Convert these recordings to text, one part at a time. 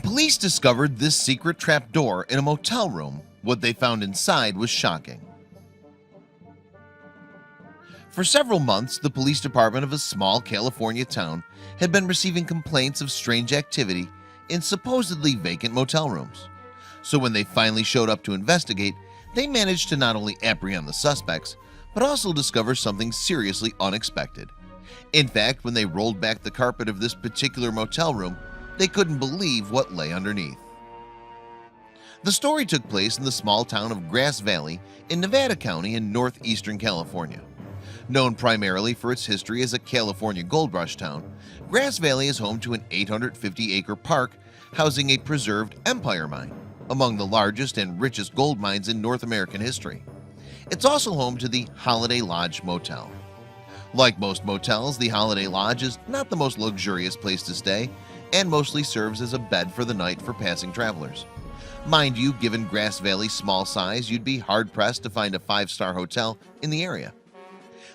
Police discovered this secret trapdoor in a motel room. What they found inside was shocking. For several months, the police department of a small California town had been receiving complaints of strange activity in supposedly vacant motel rooms. So when they finally showed up to investigate, they managed to not only apprehend the suspects, but also discover something seriously unexpected. In fact, when they rolled back the carpet of this particular motel room, they couldn't believe what lay underneath. The story took place in the small town of Grass Valley in Nevada County in northeastern California. Known primarily for its history as a California gold rush town, Grass Valley is home to an 850-acre park housing a preserved Empire mine, among the largest and richest gold mines in North American history. It's also home to the Holiday Lodge Motel. Like most motels, the Holiday Lodge is not the most luxurious place to stay and mostly serves as a bed for the night for passing travelers. Mind you, given Grass Valley's small size, you'd be hard-pressed to find a 5-star hotel in the area.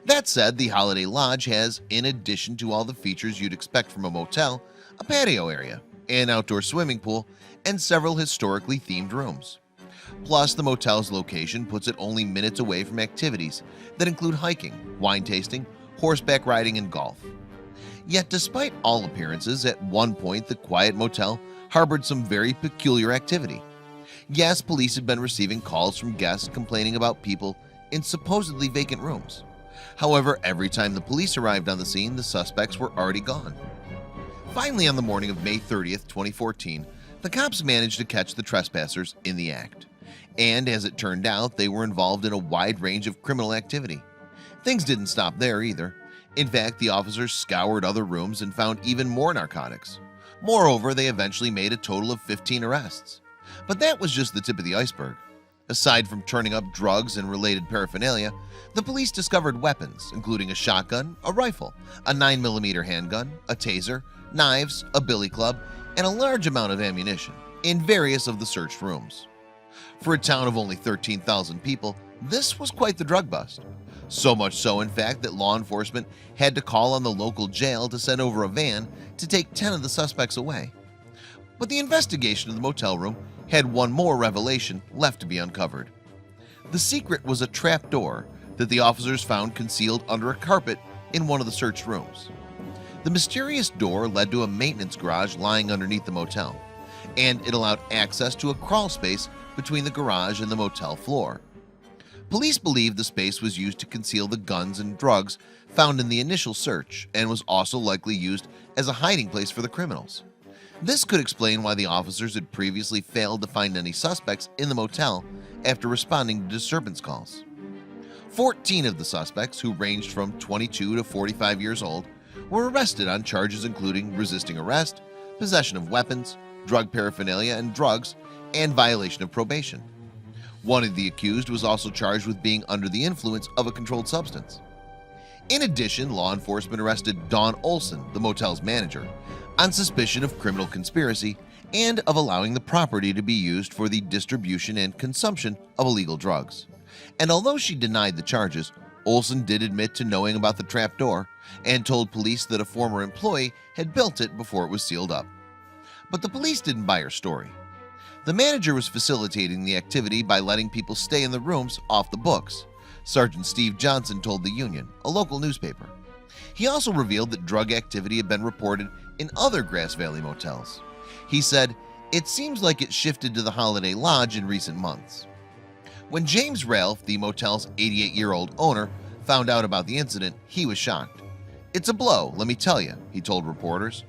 That said, the Holiday Lodge has, in addition to all the features you'd expect from a motel, a patio area, an outdoor swimming pool, and several historically themed rooms. Plus, the motel's location puts it only minutes away from activities that include hiking, wine tasting, horseback riding, and golf. Yet despite all appearances, at one point the quiet motel harbored some very peculiar activity. Yes, police had been receiving calls from guests complaining about people in supposedly vacant rooms. However, every time the police arrived on the scene, the suspects were already gone. Finally, on the morning of May 30th, 2014, the cops managed to catch the trespassers in the act. And as it turned out, they were involved in a wide range of criminal activity. Things didn't stop there either. In fact, the officers scoured other rooms and found even more narcotics. Moreover, they eventually made a total of 15 arrests. But that was just the tip of the iceberg. Aside from turning up drugs and related paraphernalia, the police discovered weapons, including a shotgun, a rifle, a 9mm handgun, a taser, knives, a billy club, and a large amount of ammunition in various of the searched rooms. For a town of only 13,000 people, this was quite the drug bust. So much so, in fact, that law enforcement had to call on the local jail to send over a van to take 10 of the suspects away. But the investigation of the motel room had one more revelation left to be uncovered. The secret was a trapdoor that the officers found concealed under a carpet in one of the searched rooms. The mysterious door led to a maintenance garage lying underneath the motel, and it allowed access to a crawl space between the garage and the motel floor. Police believe the space was used to conceal the guns and drugs found in the initial search and was also likely used as a hiding place for the criminals. This could explain why the officers had previously failed to find any suspects in the motel after responding to disturbance calls. 14 of the suspects, who ranged from 22 to 45 years old, were arrested on charges including resisting arrest, possession of weapons, drug paraphernalia and drugs, and violation of probation. One of the accused was also charged with being under the influence of a controlled substance. In addition, law enforcement arrested Dawn Olson, the motel's manager, on suspicion of criminal conspiracy and of allowing the property to be used for the distribution and consumption of illegal drugs. And although she denied the charges, Olson did admit to knowing about the trapdoor and told police that a former employee had built it before it was sealed up. But the police didn't buy her story. The manager was facilitating the activity by letting people stay in the rooms off the books, Sergeant Steve Johnson told the Union, a local newspaper. He also revealed that drug activity had been reported in other Grass Valley motels. He said, "It seems like it shifted to the Holiday Lodge in recent months." When James Ralph, the motel's 88-year-old owner, found out about the incident, he was shocked. "It's a blow, let me tell you," he told reporters.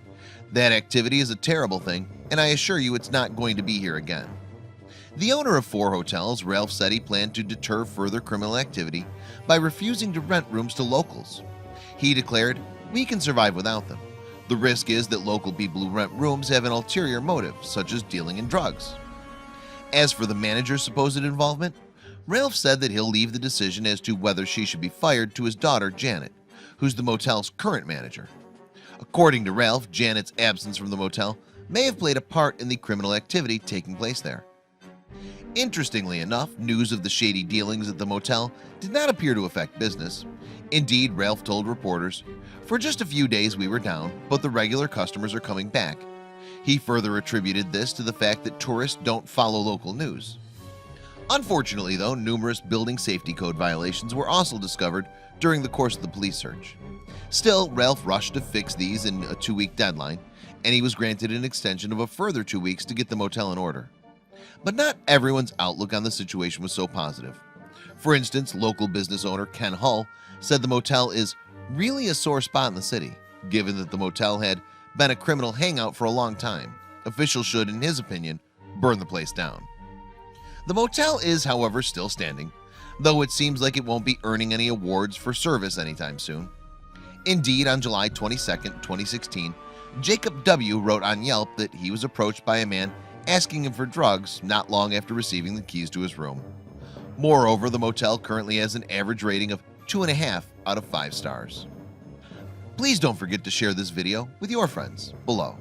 "That activity is a terrible thing, and I assure you it's not going to be here again." The owner of 4 hotels, Ralph said he planned to deter further criminal activity by refusing to rent rooms to locals. He declared, "We can survive without them. The risk is that local people who rent rooms have an ulterior motive, such as dealing in drugs." As for the manager's supposed involvement, Ralph said that he'll leave the decision as to whether she should be fired to his daughter, Janet, who's the motel's current manager. According to Ralph, Janet's absence from the motel may have played a part in the criminal activity taking place there. Interestingly enough, news of the shady dealings at the motel did not appear to affect business. Indeed, Ralph told reporters, "For just a few days we were down, but the regular customers are coming back." He further attributed this to the fact that tourists don't follow local news. Unfortunately though, numerous building safety code violations were also discovered during the course of the police search. Still, Ralph rushed to fix these in a 2-week deadline, and he was granted an extension of a further 2 weeks to get the motel in order. But not everyone's outlook on the situation was so positive. For instance, local business owner Ken Hull said the motel is really a sore spot in the city, given that the motel had been a criminal hangout for a long time. Officials should, in his opinion, burn the place down. The motel is, however, still standing, though it seems like it won't be earning any awards for service anytime soon. Indeed, on July 22, 2016, Jacob W. wrote on Yelp that he was approached by a man asking him for drugs not long after receiving the keys to his room. Moreover, the motel currently has an average rating of 2.5 out of 5 stars. Please don't forget to share this video with your friends below.